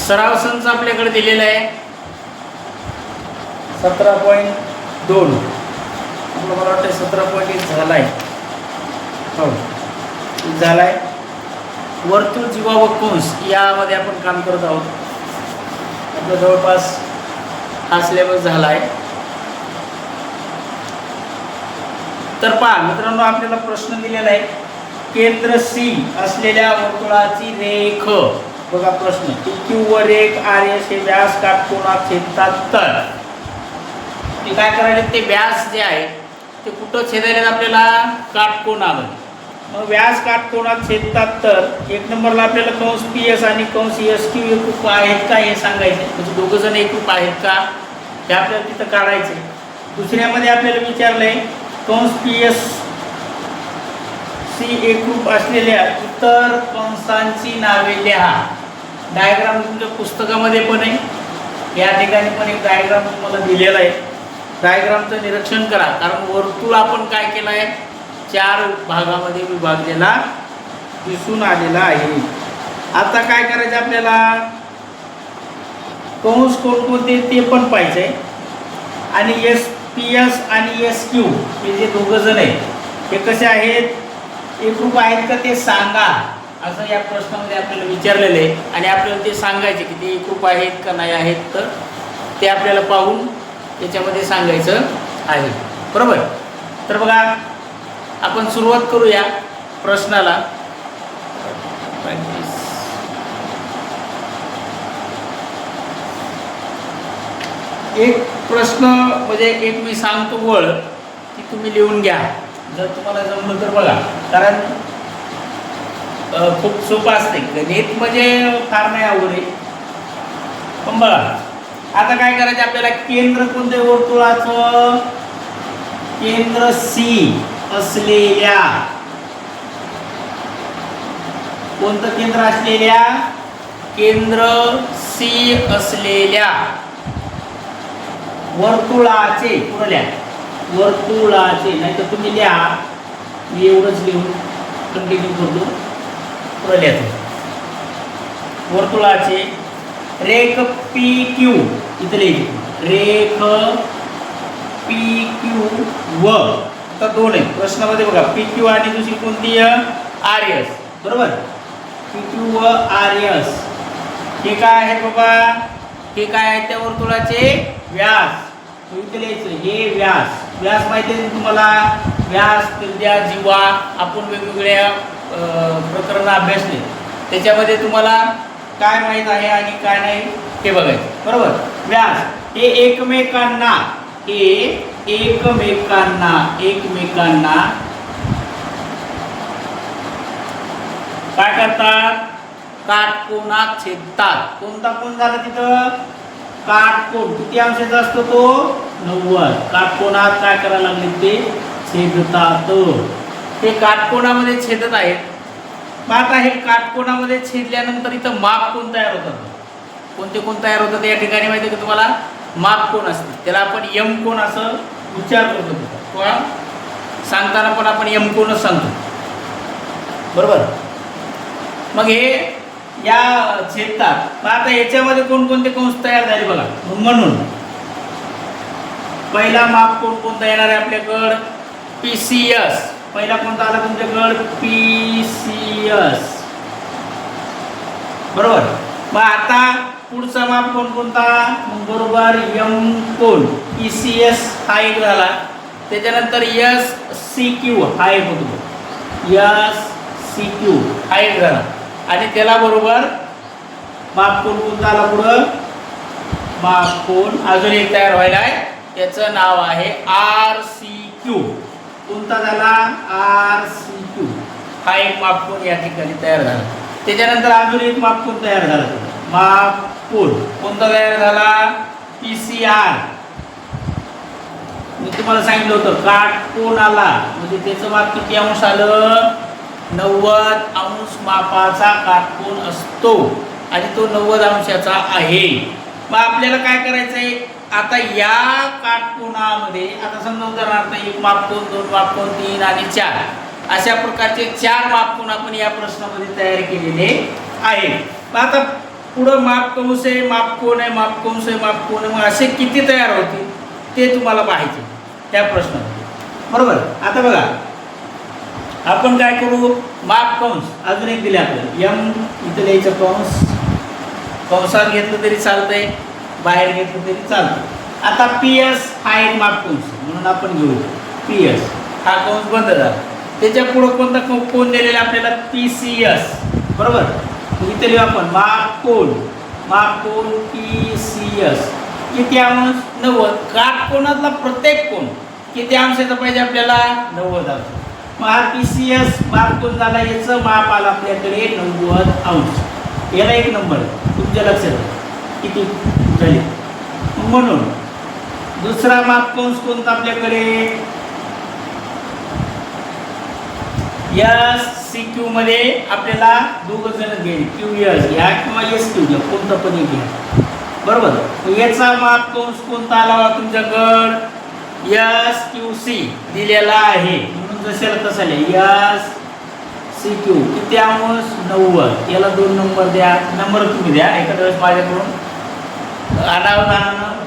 सराव संच आपल्याकडे दिलेला आहे 17.2. मला वाटतं 17.1 झाला आहे. हो झाला आहे. वर्तुळ जीवा व कंस यामध्ये आपण काम करत आहोत. आपलं जवळपास हा सिलेबस झाला आहे. तर पहा मित्रांनो, आपल्याला प्रश्न दिलेला आहे केंद्र सी असलेल्या वर्तुळाची रेख. बघा प्रश्न, PQ व रेख RS हे व्यास काटकोनात छेदतात तर ते काय करायचे, ते व्यास जे आहे ते कुठं छेदायला आपल्याला काटकोनामध्ये. मग व्यास काटकोनात छेदतात तर एक नंबरला आपल्याला कंस PS आणि कंस SQ एकरूप आहेत का हे सांगायचे, म्हणजे दोघं जण एकरूप आहेत का हे आपल्याला तिथं काढायचे. दुसऱ्यामध्ये आपल्याला विचारलंय कंस PS सी एकरूप असलेल्या इतर कंसांची नावे लिहा. डायग्राम तुमच्या पुस्तकामध्ये पण आहे, या ठिकाणी पण एक डायग्राम तुम्हाला दिलेला आहे. डायग्रामचं निरीक्षण करा, कारण वर्तुळ आपण काय केलं आहे 4 भागामध्ये विभागलेला दिसून आलेला आहे. आता काय करायचं आपल्याला, कंस कोणकोणते ते पण पाहिजे आणि PS आणि SQ हे जे दोघं जण आहेत हे कसे आहेत, एकरूप आहेत का ते सांगा, असं या प्रश्नामध्ये आपल्याला विचारलेलं आहे. आणि आपल्याला ते सांगायचे की ते एकरूप आहेत का नाही आहेत, तर ते आपल्याला पाहून त्याच्यामध्ये सांगायचं आहे. बरोबर. तर बघा आपण सुरुवात करूया प्रश्नाला. एक प्रश्न म्हणजे एक मी सांगतो वळ की तुम्ही लिहून घ्या जर तुम्हाला जमलं तर. बघा कारण खूप सोपं असते, गणित म्हणजे फार नाही अवघड आहे. पण बघा आता काय करायचं आपल्याला, केंद्र कोणते वर्तुळाचं, केंद्र C असलेल्या, कोणतं केंद्र असलेल्या, केंद्र C असलेल्या वर्तुळाचे, पुढे लिहा वर्तुळाचे, नाही तर तुम्ही लिहा, मी एवढंच लिहून कंटिन्यू करतो. पुढे लिहा वर्तुळाचे रेख PQ, इथे लिहिली रेख PQ व, आता दोन आहे प्रश्नामध्ये बघा, PQ आणि दुसरी कोणती RS. बरोबर, PQ व RS हे काय आहे बाबा, हे काय आहे त्या वर्तुळाचे व्यास. इथे लिहायचं हे व्यास. व्यास माहिती आहे तुम्हाला, व्यास त्रिज्या जीवा आपण वेगवेगळ्या प्रकरण अभ्यासले, त्याच्यामध्ये तुम्हाला काय माहित आहे आणि काय नाही हे बघायचं. बरोबर. व्यास हे एकमेकांना काय करतात, काटकोनात छेदतात. कोणता कोण झाला तिथं, काटकोन. किती अंशाचा असतो तो, 90. काटकोनात काय करायला लागले, ते छेदतात. ते काटकोनामध्ये छेदत आहेत. मग आता हे काटकोनामध्ये छेदल्यानंतर इथं माप कोण तयार होतात, कोणते कोण तयार होतात या ठिकाणी माहिती आहे का तुम्हाला, माप कोण असते, त्याला आपण यम कोण असं विचार करतो. पण सांगताना पण आपण यम कोणच सांगतो. बरोबर. मग हे या छेदतात. मग आता याच्यामध्ये कोणकोणते कंस तयार झाले बघा. म्हणून पहिला माप कोणता येणार आहे आपल्याकडं, PCS. पहिला कोणता आला तुमच्याकडं, PCS. बरोबर. मग आता पुढचा माप कोणता, बरोबर यम कोण, PCS हा एक झाला. त्याच्यानंतर SCQ हा एक होतो, SCQ हा एक झाला. आणि त्याला बरोबर माप कोणता आला पुढं, माप कोण अजून एक तयार व्हायला आहे, त्याचं नाव आहे RCQ. कोणता झाला, RCQ हा एक मापकोन या ठिकाणी तयार झाला. त्याच्यानंतर अजून एक मापकोन तयार झाला, मापकोन कोणता तयार झाला, PCR. मी तुम्हाला सांगितलं होतं काटकोनाला म्हणजे त्याचं माप किती अंश आलं, 90 अंश मापाचा काटकोन असतो आणि तो 90 अंशाचा आहे. मग आपल्याला काय करायचंय, आता या काटकोनामध्ये आता समजा उदाहरणार्थ एक मापकोन, दोन मापकोन, 3 आणि 4 अशा प्रकारचे 4 मापकोन आपण या प्रश्नामध्ये तयार केलेले आहेत. आता पुढं माप कंस आहे, माप कोण आहे, माप कंस आहे, माप कोण आहे, मग असे किती तयार होतील ते तुम्हाला पाहायचे त्या प्रश्नामध्ये. बरोबर. आता बघा आपण काय करू, माप कंस अजून एक दिले आपल्याला, यम इथं लिहायचं कंस, कंसात घेतलं तरी चालतंय, बाहेर घेतलं तरी चालतं. आता पी एस हा एक माप कंस म्हणून आपण घेऊ, पी एस हा कंस बंद झाला. त्याच्या पुढं कोणता कोण दिलेला आपल्याला, पी सी एस. बरोबर. इथे लिहू आपण माप कोन, माप कोन पी सी एस. किती अंश, 90. काटकोनातला प्रत्येक कोण किती अंशाचा पाहिजे आपल्याला, 90 अंश. मग हा पी सी एस माप कोण झाला, याचं माप आलं आपल्याकडे 90 अंश. याला एक नंबर तुमच्या लक्षात किती झाले. म्हणून दुसरा माप कंस कोणता आपल्याकडे, एस सी क्यू मध्ये आपल्याला दोघं जण घ्यायचे, क्यू एस घ्या किंवा एस क्यू घ्या, कोणता पण एक घ्या. बरोबर. याचा माप कंस कोणता आला तुमच्याकडं, एस क्यू सी दिलेला आहे म्हणून जशाला तसा लिहा, एस सी क्यू किती अंश, 90. याला 2 नंबर द्या, नंबर तुम्ही द्या. एखाद्या वेळेस माझ्याकडून आणावं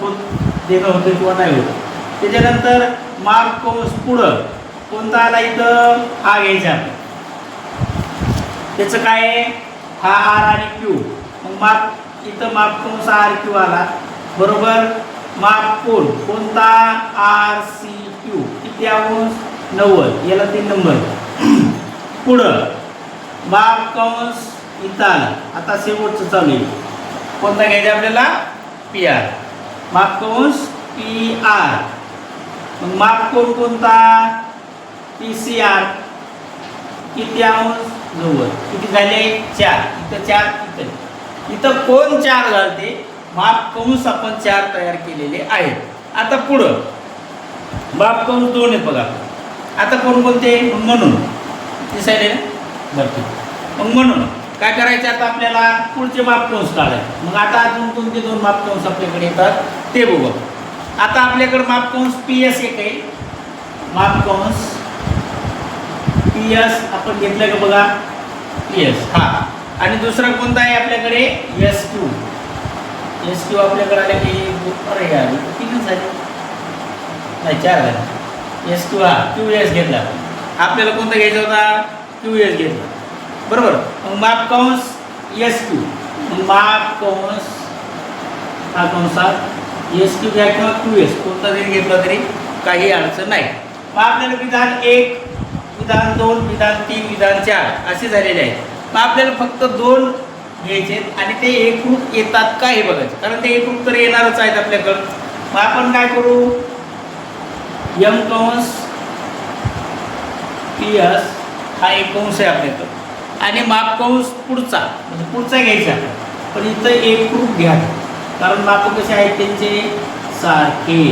होत देणं होतं किंवा नाही होत. त्याच्यानंतर माप कंस पुढं कोणता आला इथं, हा घ्यायचा. त्याचं काय आहे, हा आर आणि क्यू. मग माप इथं माप कंस आर क्यू आला. बरोबर. माप कोण कोणता, आर सी क्यू किती अंश, 90. याला 3 नंबर. पुढं माप कंस इथं आला. आता शेवटचं चालू आहे, कोणता घ्यायचा आपल्याला, पी आर. माप कंस पी आर. मग माप कोण कोणता, पी सी आर किती अंश, 90. किती झाले, 4. इथं 4, इथं कोण 4 घालते, माप कंस आपण 4 तयार केलेले आहेत. आता पुढं माप कंस 2 आहेत बघा. आता कोणकोणते, म्हणून दिसायले ना, बरं. मग म्हणून काय करायचे, आता आपल्याला पुढचे माप कंस काढायचे. मग आता अजून कोणते 2 माप कंस आपल्याकडे येतात ते बघू. आता आपल्याकडे माप कंस पी एस एक आहे, माप कंस पी एस आपण घेतलं का बघा, पी एस हा. आणि दुसरा कोणता आहे आपल्याकडे, एस क्यू. एस क्यू आपल्याकडे आले की अरे यार 3 झाले नाही, 4 झाले. एस क्यू हा क्यू एस घेतला. आपल्याला कोणता घ्यायचा होता, क्यू एस घेतला. बरोबर. मग माप कंस एस क्यू, मग माप कंस हा कंसात एस क्यू घ्या किंवा क्यू एस कोणता जरी घेतला तरी काही अडचण नाही. मग आपल्याला विधान 1, विधान 2, विधान 3, विधान 4 असे झालेले आहेत. मग आपल्याला फक्त 2 घ्यायचे आणि ते एकरूप येतात का हे बघायचं, कारण ते एकरूप तर येणारच आहेत आपल्याकडं. मग आपण काय करू, यम कंस पी एस हा एक कंस आहे आपल्याकडं आणि माप कंस पुढचा म्हणजे पुढचा घ्यायचा. पण इथं एकरूप घ्या, कारण माप कसे आहेत त्यांचे सारखे.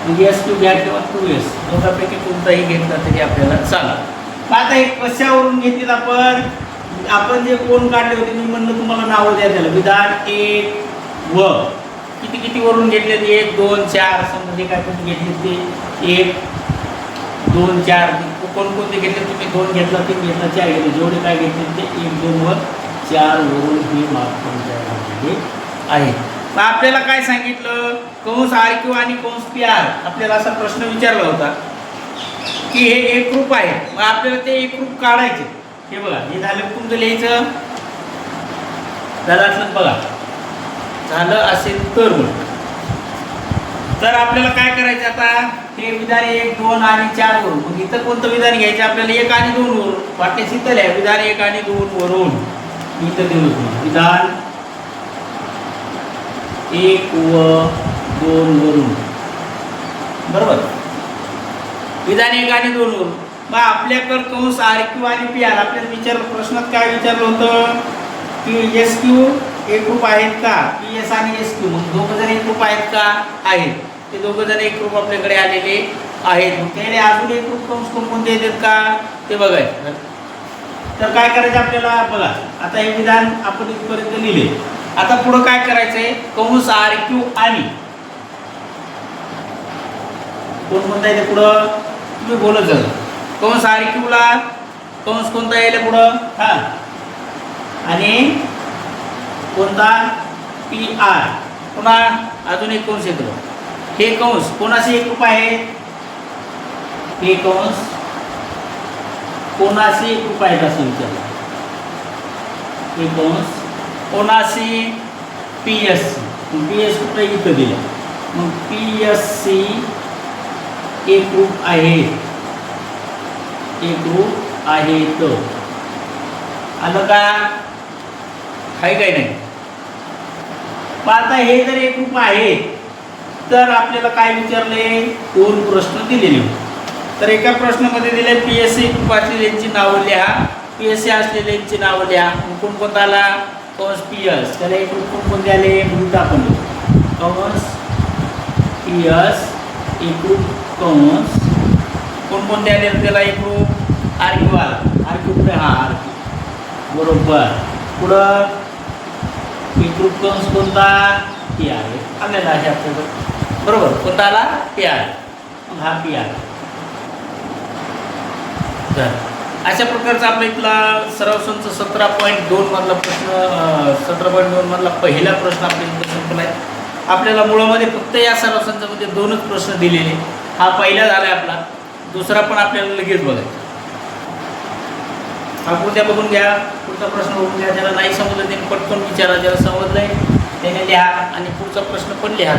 म्हणजे एस क्यू घ्या किंवा क्यू एस दोघांपैकी कोणताही घेतला तरी आपल्याला चालेल. आता हे कशावरून घेतलीत आपण जे कोण काढले होते, मी म्हणलं तुम्हाला नावं द्या त्याला. विधान 1 व किती किती वरून घेतले, 1 2 4 समजा जे काय तुम्ही घेतले ते 1 2 4 कोणकोणते घेतले तुम्ही, 2 घेतला 3 घेतला 4 घेतले, जेवढे काय घेतले ते 1 2 व 4 वरून हे माप झालेले आहे. मग आपल्याला काय सांगितलं, कंस आर क्यू आणि कंस पी आर आपल्याला असा प्रश्न विचारला होता की हे एकरूप आहे. मग आपल्याला ते एकरूप काढायचे. हे बघा, हे झालं तुमचं लिहायचं झालं असलं बघा, झालं असेल तर आपल्याला काय करायचं, आता हे विधान 1 2 आणि 4 वरून. मग इथं कोणतं विधान घ्यायचं आपल्याला, 1 आणि 2 वरून. वाटते शीतल आहे, विधान 1 आणि 2 वरून इथं दिलं विधान 1 व 2 वरून. बरोबर. विधान 1 आणि 2 वरून. मग आपल्याकडं कंस आर क्यू आणि पी आर आपल्याला प्रश्नात काय विचारलं होतं की एस क्यू एकरूप आहेत का, पी एस आणि एस क्यू मग दोघं जण एकरूप आहेत का, आहेत. ते दोघं जण एकरूप आपल्याकडे आलेले आहेत. मग त्याने अजून एकरूप कंस कोणकोणते येतात का ते बघायचं. तर काय करायचं आपल्याला बघा, आता हे विधान आपण इथपर्यंत लिहिले. आता पुढं काय करायचंय, कंस आर क्यू आणि कोणता येते पुढं तुम्ही बोलत जा. कंस आर क्यू ला कंस कोणता येईल पुढं, हा आणि कोणता पी आर. पुन्हा अजून एक कंस येतो. हे कंस कोणाशी एकरूप आहे. हे कंस कोणाशी एकरूप आहेत असं विचारलं. हे कंस कोणाशी पी एस सी. पी एस कुठं इथं दिलं. मग पी एस सी एकरूप आहेत. एकरूप आहेत. आलं का. आहे काही नाही. मग आता हे जर एकरूप आहे तर आपल्याला काय विचारले. दोन प्रश्न दिलेले होते. तर एका प्रश्नामध्ये दिले पी एस सी एकरूपाची लेनची नावं लिहा. पी एस सी असलेल्यांची नावं लिहा. कोणकोणता आला कंस पी एस. त्याला एकरूप कोणकोणते आले गृहीत आपण कंस पी एस एकरूप कंस कोणकोणते आले त्याला एकरूप आर क्यू आला. आर क्यू कुठे हा आर क्यू बरोबर. पुढं एकरूप कंस कोणता पी आहे आलेला आहे आपल्याकडं बरोबर. कोणता आला पी आर. मग हा पी आर. तर अशा प्रकारचा आपल्या इथला सराव संच 17.2 मधला प्रश्न 17.2 मधला पहिला प्रश्न आपल्या इथं संपला आहे. आपल्याला मुळामध्ये फक्त या सराव संचामध्ये दोनच प्रश्न दिलेले. हा पहिला झाला आहे आपला. दुसरा पण आपल्याला लगेच बघायचा. हा पुढच्या बघून घ्या. पुढचा प्रश्न बघून घ्या. ज्याला नाही समजलं त्याने पटकन विचारा. ज्याला समजलंय त्याने लिहा आणि पुढचा प्रश्न पण लिहा.